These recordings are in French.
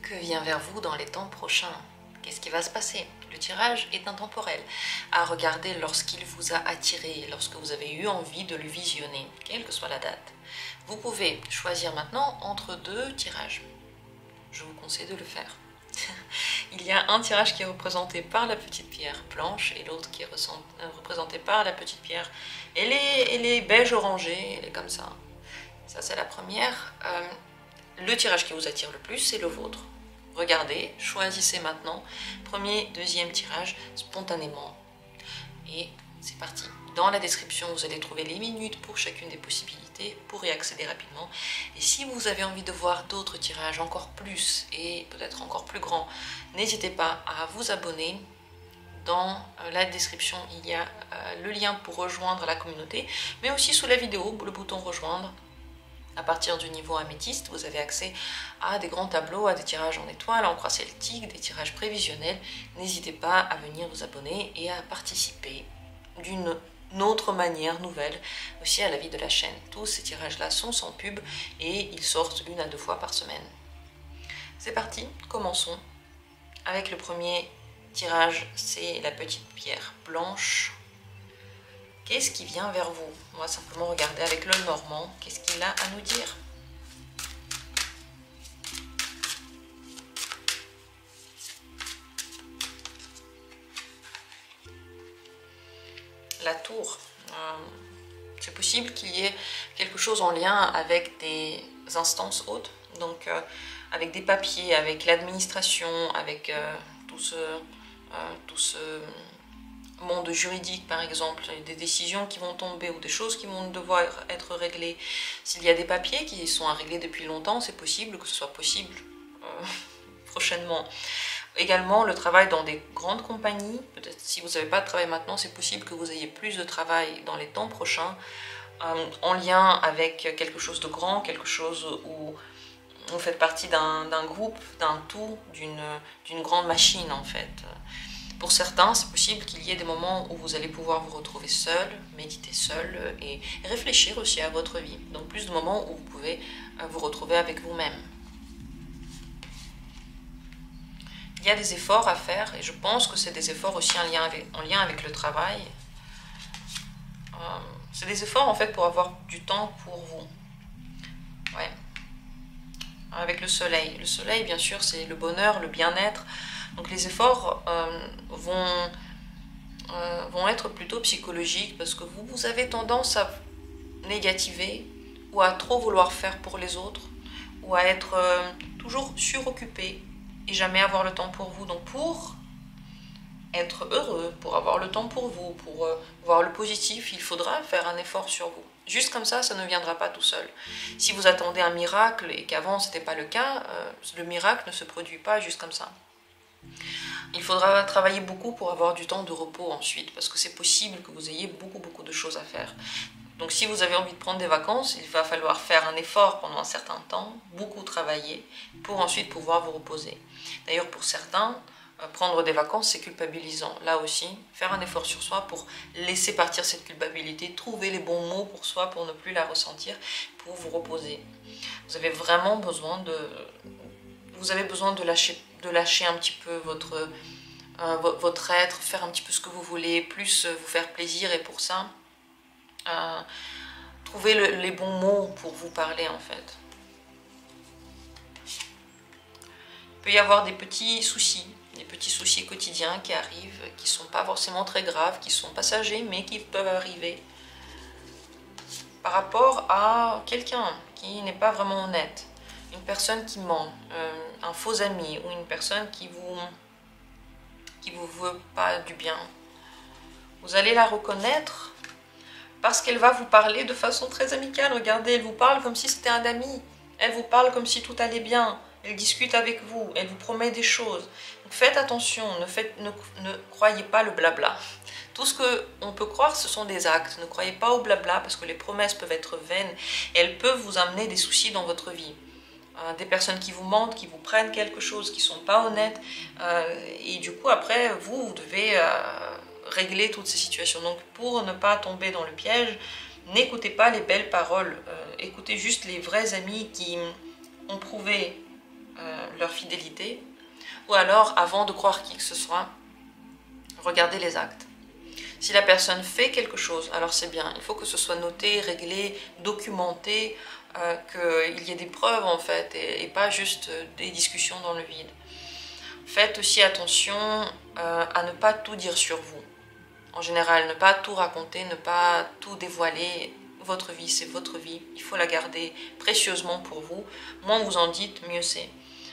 Que vient vers vous dans les temps prochains? Qu'est-ce qui va se passer? Le tirage est intemporel. À regarder lorsqu'il vous a attiré, lorsque vous avez eu envie de le visionner, quelle que soit la date. Vous pouvez choisir maintenant entre deux tirages. Je vous conseille de le faire. Il y a un tirage qui est représenté par la petite pierre blanche et l'autre qui est représenté par la petite pierre. Elle est beige orangé, elle est comme ça. Ça c'est la première. Le tirage qui vous attire le plus, c'est le vôtre. Regardez, choisissez maintenant, premier, deuxième tirage, spontanément. Et c'est parti. Dans la description, vous allez trouver les minutes pour chacune des possibilités pour y accéder rapidement. Et si vous avez envie de voir d'autres tirages encore plus et peut-être encore plus grands, n'hésitez pas à vous abonner. Dans la description, il y a le lien pour rejoindre la communauté, mais aussi sous la vidéo, le bouton rejoindre. À partir du niveau améthyste, vous avez accès à des grands tableaux, à des tirages en étoiles, en croix celtique, des tirages prévisionnels. N'hésitez pas à venir vous abonner et à participer d'une autre manière nouvelle aussi à la vie de la chaîne. Tous ces tirages-là sont sans pub et ils sortent 1 à 2 fois par semaine. C'est parti, commençons avec le premier tirage, c'est la petite pierre blanche. Qu'est-ce qui vient vers vous? On va simplement regarder avec l'œil normand. Qu'est-ce qu'il a à nous dire? La tour. C'est possible qu'il y ait quelque chose en lien avec des instances hautes, donc avec des papiers, avec l'administration, avec tout ce monde juridique par exemple, des décisions qui vont tomber ou des choses qui vont devoir être réglées. S'il y a des papiers qui sont à régler depuis longtemps, c'est possible que ce soit possible prochainement. Également le travail dans des grandes compagnies, peut-être si vous n'avez pas de travail maintenant, c'est possible que vous ayez plus de travail dans les temps prochains, en lien avec quelque chose de grand, quelque chose où vous faites partie d'un groupe, d'un tout, d'une grande machine en fait. Pour certains, c'est possible qu'il y ait des moments où vous allez pouvoir vous retrouver seul, méditer seul et réfléchir aussi à votre vie. Donc plus de moments où vous pouvez vous retrouver avec vous-même. Il y a des efforts à faire et je pense que c'est des efforts aussi en lien avec le travail. C'est des efforts en fait pour avoir du temps pour vous. Ouais. Avec le soleil. Le soleil, bien sûr, c'est le bonheur, le bien-être. Donc les efforts vont être plutôt psychologiques parce que vous avez tendance à négativer ou à trop vouloir faire pour les autres ou à être toujours suroccupé et jamais avoir le temps pour vous. Donc pour être heureux, pour avoir le temps pour vous, pour voir le positif, il faudra faire un effort sur vous. Juste comme ça ne viendra pas tout seul. Si vous attendez un miracle et qu'avant ce n'était pas le cas, le miracle ne se produit pas juste comme ça. Il faudra travailler beaucoup pour avoir du temps de repos ensuite, parce que c'est possible que vous ayez beaucoup de choses à faire. Donc si vous avez envie de prendre des vacances, il va falloir faire un effort pendant un certain temps, beaucoup travailler, pour ensuite pouvoir vous reposer. D'ailleurs pour certains, prendre des vacances c'est culpabilisant. Là aussi, faire un effort sur soi pour laisser partir cette culpabilité, trouver les bons mots pour soi pour ne plus la ressentir, pour vous reposer. Vous avez vraiment besoin de lâcher un petit peu votre être, faire un petit peu ce que vous voulez, plus vous faire plaisir et pour ça, trouver les bons mots pour vous parler en fait. Il peut y avoir des petits soucis quotidiens qui arrivent, qui ne sont pas forcément très graves, qui sont passagers mais qui peuvent arriver par rapport à quelqu'un qui n'est pas vraiment honnête. Une personne qui ment, un faux ami ou une personne qui vous veut pas du bien. Vous allez la reconnaître parce qu'elle va vous parler de façon très amicale. Regardez, elle vous parle comme si c'était un ami. Elle vous parle comme si tout allait bien. Elle discute avec vous. Elle vous promet des choses. Donc faites attention, ne croyez pas le blabla. Tout ce qu'on peut croire, ce sont des actes. Ne croyez pas au blabla parce que les promesses peuvent être vaines et elles peuvent vous amener des soucis dans votre vie. Des personnes qui vous mentent, qui vous prennent quelque chose, qui ne sont pas honnêtes. Et du coup, après, vous devez régler toutes ces situations. Donc, pour ne pas tomber dans le piège, n'écoutez pas les belles paroles. Écoutez juste les vrais amis qui ont prouvé leur fidélité. Ou alors, avant de croire qui que ce soit, regardez les actes. Si la personne fait quelque chose, alors c'est bien. Il faut que ce soit noté, réglé, documenté, qu'il y ait des preuves en fait, et pas juste des discussions dans le vide. Faites aussi attention à ne pas tout dire sur vous. En général, ne pas tout raconter, ne pas tout dévoiler. Votre vie, c'est votre vie. Il faut la garder précieusement pour vous. Moins vous en dites, mieux c'est.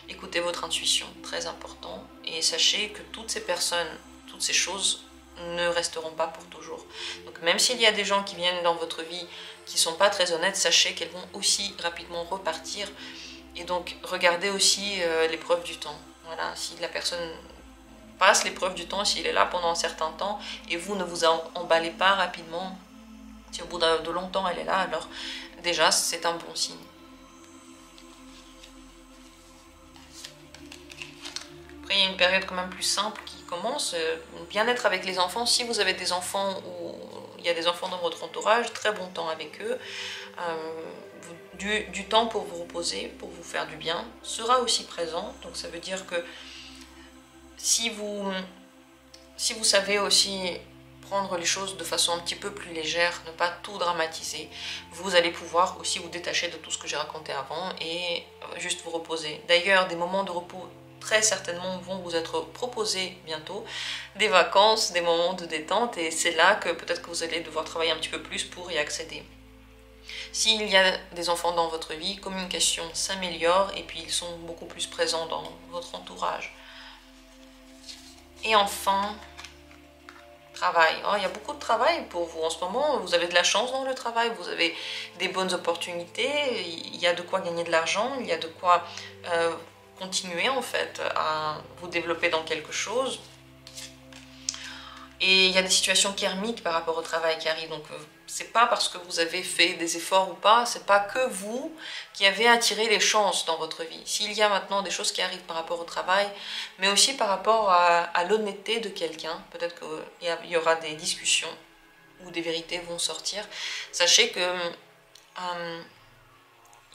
Écoutez votre intuition, très important. Et sachez que toutes ces personnes, toutes ces choses ne resteront pas pour toujours. Donc même s'il y a des gens qui viennent dans votre vie qui ne sont pas très honnêtes, sachez qu'elles vont aussi rapidement repartir. Et donc regardez aussi l'épreuve du temps. Voilà, si la personne passe l'épreuve du temps, s'il est là pendant un certain temps et vous ne vous emballez pas rapidement, si au bout de longtemps elle est là, alors déjà c'est un bon signe. Après, il y a une période quand même plus simple qui commence, bien-être avec les enfants. Si vous avez des enfants ou il y a des enfants dans votre entourage, très bon temps avec eux. Du temps pour vous reposer, pour vous faire du bien, sera aussi présent. Donc ça veut dire que si vous savez aussi prendre les choses de façon un petit peu plus légère, ne pas tout dramatiser, vous allez pouvoir aussi vous détacher de tout ce que j'ai raconté avant et juste vous reposer. D'ailleurs, des moments de repos très certainement vont vous être proposés bientôt, des vacances, des moments de détente, et c'est là que peut-être que vous allez devoir travailler un petit peu plus pour y accéder. S'il y a des enfants dans votre vie, communication s'améliore et puis ils sont beaucoup plus présents dans votre entourage. Et enfin, travail. Oh, il y a beaucoup de travail pour vous en ce moment, vous avez de la chance dans le travail, vous avez des bonnes opportunités, il y a de quoi gagner de l'argent, il y a de quoi continuer en fait à vous développer dans quelque chose. Et il y a des situations karmiques par rapport au travail qui arrivent, donc c'est pas parce que vous avez fait des efforts ou pas, c'est pas que vous qui avez attiré les chances dans votre vie. S'il y a maintenant des choses qui arrivent par rapport au travail, mais aussi par rapport à l'honnêteté de quelqu'un, peut-être qu'il y aura des discussions où des vérités vont sortir, sachez que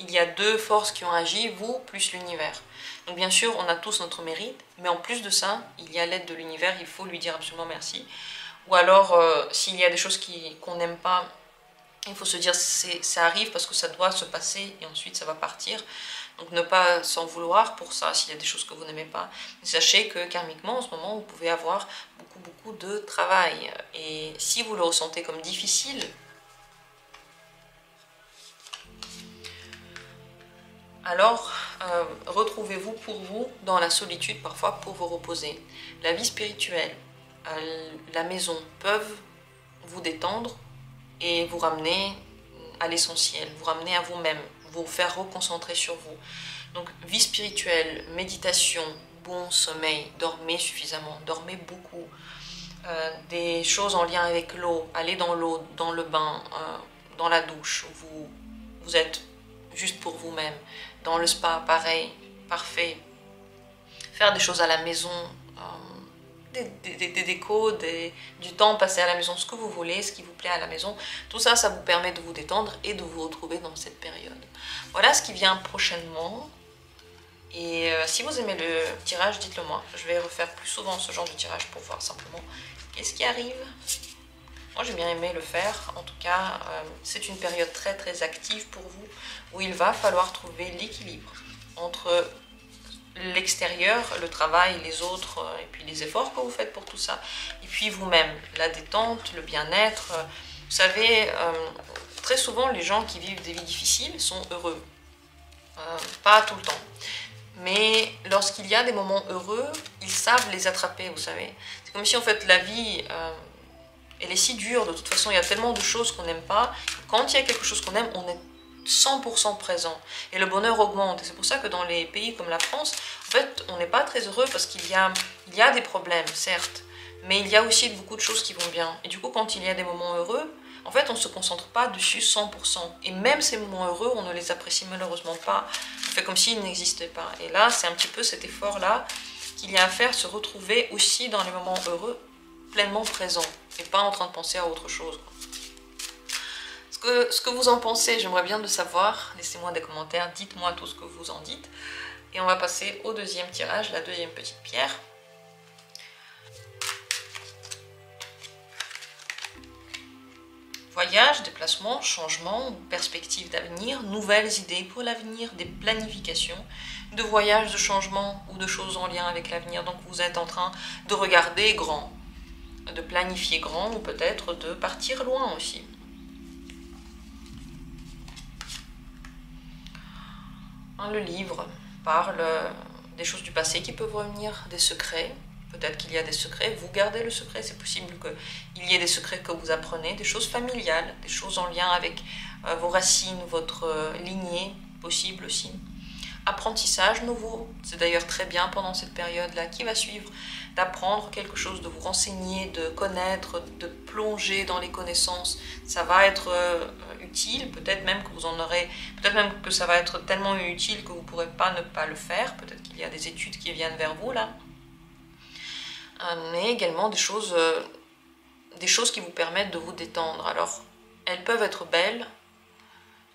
il y a deux forces qui ont agi, vous plus l'univers. Donc bien sûr, on a tous notre mérite, mais en plus de ça, il y a l'aide de l'univers, il faut lui dire absolument merci. Ou alors, s'il y a des choses qu'on n'aime pas, il faut se dire ça arrive parce que ça doit se passer et ensuite ça va partir. Donc ne pas s'en vouloir pour ça, s'il y a des choses que vous n'aimez pas. Mais sachez que karmiquement, en ce moment, vous pouvez avoir beaucoup de travail. Et si vous le ressentez comme difficile, alors retrouvez-vous pour vous dans la solitude, parfois pour vous reposer. La vie spirituelle, la maison peuvent vous détendre et vous ramener à l'essentiel, vous ramener à vous-même, vous faire reconcentrer sur vous. Donc vie spirituelle, méditation, bon sommeil, dormez suffisamment, dormez beaucoup. Des choses en lien avec l'eau, allez dans l'eau, dans le bain, dans la douche, vous êtes juste pour vous-même. Dans le spa, pareil, parfait. Faire des choses à la maison, des décos, du temps passé à la maison, ce que vous voulez, ce qui vous plaît à la maison. Tout ça, ça vous permet de vous détendre et de vous retrouver dans cette période. Voilà ce qui vient prochainement. Et si vous aimez le tirage, dites-le moi. Je vais refaire plus souvent ce genre de tirage pour voir simplement qu'est-ce qui arrive. Moi, j'ai bien aimé le faire. En tout cas, c'est une période très active pour vous, où il va falloir trouver l'équilibre entre l'extérieur, le travail, les autres, et puis les efforts que vous faites pour tout ça, et puis vous-même, la détente, le bien-être. Vous savez, très souvent, les gens qui vivent des vies difficiles sont heureux. Pas tout le temps. Mais lorsqu'il y a des moments heureux, ils savent les attraper, vous savez. C'est comme si, en fait, la vie... elle est si dure, de toute façon, il y a tellement de choses qu'on n'aime pas. Quand il y a quelque chose qu'on aime, on est 100% présent. Et le bonheur augmente. Et c'est pour ça que dans les pays comme la France, en fait, on n'est pas très heureux parce qu'il y a des problèmes, certes. Mais il y a aussi beaucoup de choses qui vont bien. Et du coup, quand il y a des moments heureux, en fait, on ne se concentre pas dessus 100%. Et même ces moments heureux, on ne les apprécie malheureusement pas. On fait comme s'ils n'existaient pas. Et là, c'est un petit peu cet effort-là qu'il y a à faire, se retrouver aussi dans les moments heureux, pleinement présent et pas en train de penser à autre chose. Ce que vous en pensez, j'aimerais bien le savoir. Laissez-moi des commentaires, dites-moi tout ce que vous en dites. Et on va passer au deuxième tirage, la deuxième petite pierre. Voyage, déplacement, changement, perspective d'avenir, nouvelles idées pour l'avenir, des planifications de voyages, de changements ou de choses en lien avec l'avenir. Donc vous êtes en train de regarder grand, de planifier grand ou peut-être de partir loin aussi. Le livre parle des choses du passé qui peuvent revenir, des secrets. Peut-être qu'il y a des secrets, vous gardez le secret, c'est possible qu'il y ait des secrets que vous apprenez, des choses familiales, des choses en lien avec vos racines, votre lignée, possible aussi. Apprentissage nouveau, c'est d'ailleurs très bien pendant cette période-là qui va suivre, d'apprendre quelque chose, de vous renseigner, de connaître, de plonger dans les connaissances. Ça va être utile, peut-être même que vous en aurez, peut-être même que ça va être tellement utile que vous ne pourrez pas ne pas le faire, peut-être qu'il y a des études qui viennent vers vous là. Mais également des choses qui vous permettent de vous détendre. Alors, elles peuvent être belles,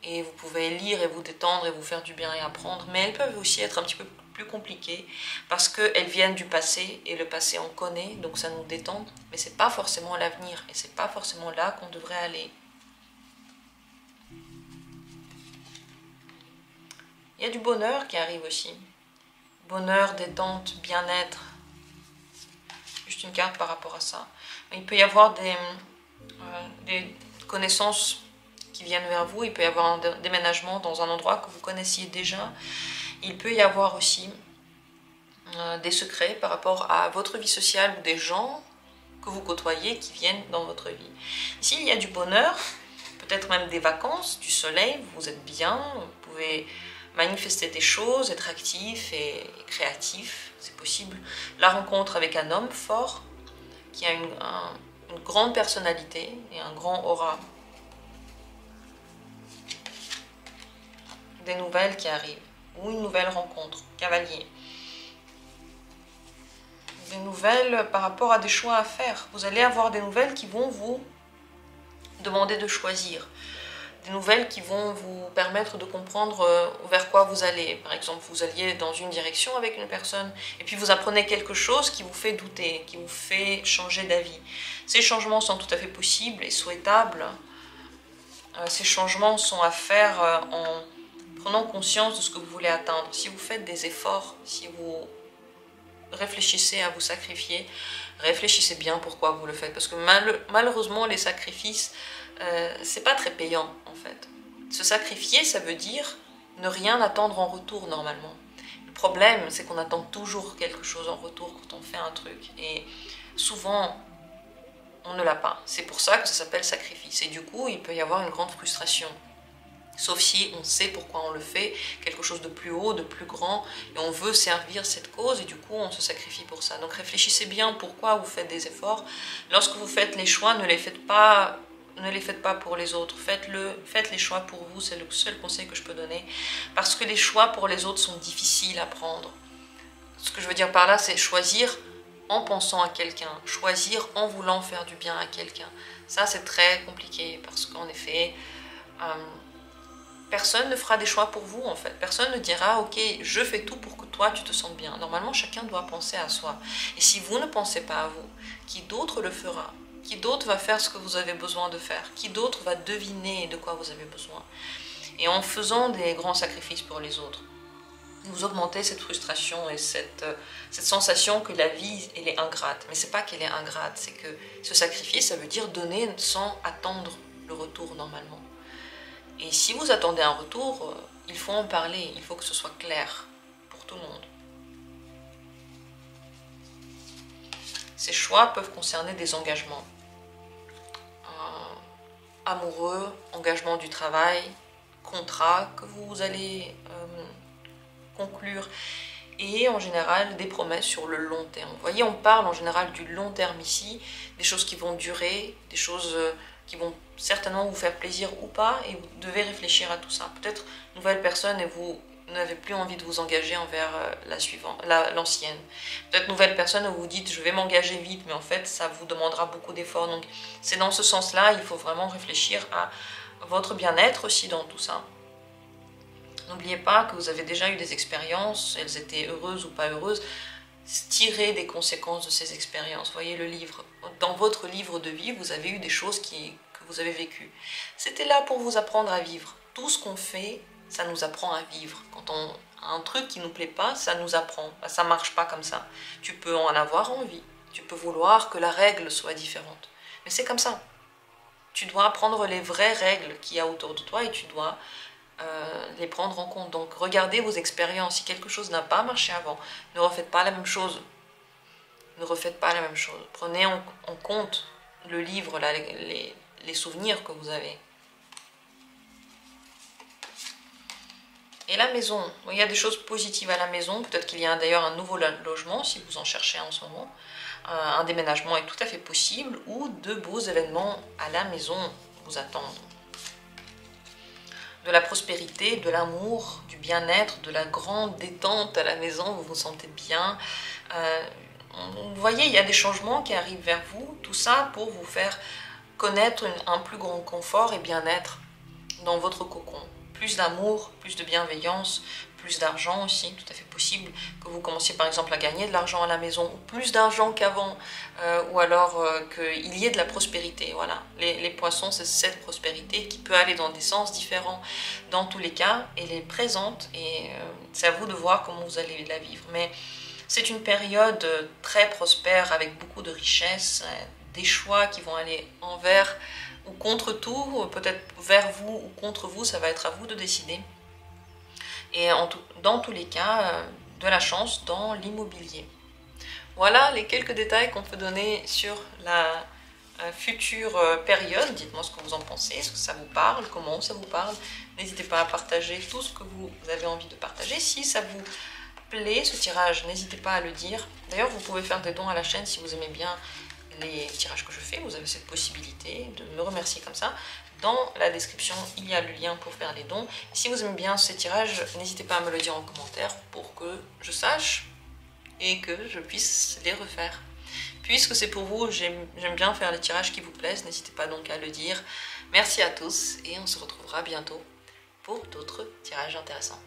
et vous pouvez lire et vous détendre et vous faire du bien et apprendre, mais elles peuvent aussi être un petit peu plus compliquées, parce qu'elles viennent du passé, et le passé on connaît, donc ça nous détend, mais c'est pas forcément l'avenir, et c'est pas forcément là qu'on devrait aller. Il y a du bonheur qui arrive aussi. Bonheur, détente, bien-être. Juste une carte par rapport à ça. Il peut y avoir des connaissances qui viennent vers vous. Il peut y avoir un déménagement dans un endroit que vous connaissiez déjà. Il peut y avoir aussi des secrets par rapport à votre vie sociale ou des gens que vous côtoyez qui viennent dans votre vie. Ici, il y a du bonheur, peut-être même des vacances, du soleil, vous êtes bien, vous pouvez manifester des choses, être actif et créatif, c'est possible. La rencontre avec un homme fort qui a une grande personnalité et un grand aura. Des nouvelles qui arrivent, ou une nouvelle rencontre, cavalier. Des nouvelles par rapport à des choix à faire. Vous allez avoir des nouvelles qui vont vous demander de choisir. Des nouvelles qui vont vous permettre de comprendre vers quoi vous allez. Par exemple, vous alliez dans une direction avec une personne et puis vous apprenez quelque chose qui vous fait douter, qui vous fait changer d'avis. Ces changements sont tout à fait possibles et souhaitables. Ces changements sont à faire en prenant conscience de ce que vous voulez atteindre. Si vous faites des efforts, si vous réfléchissez à vous sacrifier, réfléchissez bien pourquoi vous le faites. Parce que malheureusement, les sacrifices, c'est pas très payant en fait. Se sacrifier, ça veut dire ne rien attendre en retour normalement. Le problème, c'est qu'on attend toujours quelque chose en retour quand on fait un truc. Et souvent, on ne l'a pas. C'est pour ça que ça s'appelle sacrifice. Et du coup, il peut y avoir une grande frustration. Sauf si on sait pourquoi on le fait, quelque chose de plus haut, de plus grand, et on veut servir cette cause, et du coup on se sacrifie pour ça. Donc réfléchissez bien pourquoi vous faites des efforts. Lorsque vous faites les choix, ne les faites pas pour les autres. Faites les choix pour vous, c'est le seul conseil que je peux donner. Parce que les choix pour les autres sont difficiles à prendre. Ce que je veux dire par là, c'est choisir en pensant à quelqu'un, choisir en voulant faire du bien à quelqu'un. Ça c'est très compliqué, parce qu'en effet... personne ne fera des choix pour vous en fait. Personne ne dira ok, je fais tout pour que toi tu te sentes bien. Normalement chacun doit penser à soi. Et si vous ne pensez pas à vous, qui d'autre le fera? Qui d'autre va faire ce que vous avez besoin de faire? Qui d'autre va deviner de quoi vous avez besoin? Et en faisant des grands sacrifices pour les autres, vous augmentez cette frustration et cette sensation que la vie elle est ingrate. Mais c'est pas qu'elle est ingrate, c'est que se sacrifier ça veut dire donner sans attendre le retour normalement. Et si vous attendez un retour, il faut en parler, il faut que ce soit clair pour tout le monde. Ces choix peuvent concerner des engagements amoureux, engagement du travail, contrat que vous allez conclure et en général des promesses sur le long terme. Vous voyez, on parle en général du long terme ici, des choses qui vont durer, des choses... qui vont certainement vous faire plaisir ou pas, et vous devez réfléchir à tout ça. Peut-être nouvelle personne et vous n'avez plus envie de vous engager envers l'ancienne. Peut-être nouvelle personne où vous dites je vais m'engager vite, mais en fait ça vous demandera beaucoup d'efforts. Donc c'est dans ce sens-là, il faut vraiment réfléchir à votre bien-être aussi dans tout ça. N'oubliez pas que vous avez déjà eu des expériences, elles étaient heureuses ou pas heureuses. Tirez des conséquences de ces expériences. Voyez le livre. Dans votre livre de vie, vous avez eu des choses que vous avez vécues. C'était là pour vous apprendre à vivre. Tout ce qu'on fait, ça nous apprend à vivre. Quand on a un truc qui ne nous plaît pas, ça nous apprend. Ça ne marche pas comme ça. Tu peux en avoir envie. Tu peux vouloir que la règle soit différente. Mais c'est comme ça. Tu dois prendre les vraies règles qu'il y a autour de toi et tu dois les prendre en compte. Donc regardez vos expériences. Si quelque chose n'a pas marché avant, ne refaites pas la même chose. Ne refaites pas la même chose. Prenez en compte le livre, là, les souvenirs que vous avez. Et la maison. Il y a des choses positives à la maison. Peut-être qu'il y a d'ailleurs un nouveau logement si vous en cherchez en ce moment. Un déménagement est tout à fait possible ou de beaux événements à la maison vous attendent. De la prospérité, de l'amour, du bien-être, de la grande détente à la maison, vous vous sentez bien. Vous voyez, il y a des changements qui arrivent vers vous, tout ça pour vous faire connaître un plus grand confort et bien-être dans votre cocon. Plus d'amour, plus de bienveillance, plus d'argent aussi, tout à fait possible que vous commenciez par exemple à gagner de l'argent à la maison, ou plus d'argent qu'avant, ou alors qu'il y ait de la prospérité. Voilà, les poissons, c'est cette prospérité qui peut aller dans des sens différents dans tous les cas, elle est présente et c'est à vous de voir comment vous allez la vivre. Mais c'est une période très prospère avec beaucoup de richesses, des choix qui vont aller envers ou contre tout, peut-être vers vous ou contre vous, ça va être à vous de décider. Et dans tous les cas, de la chance dans l'immobilier. Voilà les quelques détails qu'on peut donner sur la future période. Dites-moi ce que vous en pensez, est-ce que ça vous parle, comment ça vous parle. N'hésitez pas à partager tout ce que vous avez envie de partager. Si ça vous plaît, ce tirage, n'hésitez pas à le dire. D'ailleurs, vous pouvez faire des dons à la chaîne si vous aimez bien les tirages que je fais. Vous avez cette possibilité de me remercier comme ça. Dans la description, il y a le lien pour faire les dons. Et si vous aimez bien ces tirages, n'hésitez pas à me le dire en commentaire pour que je sache et que je puisse les refaire. Puisque c'est pour vous, j'aime bien faire les tirages qui vous plaisent, n'hésitez pas donc à le dire. Merci à tous et on se retrouvera bientôt pour d'autres tirages intéressants.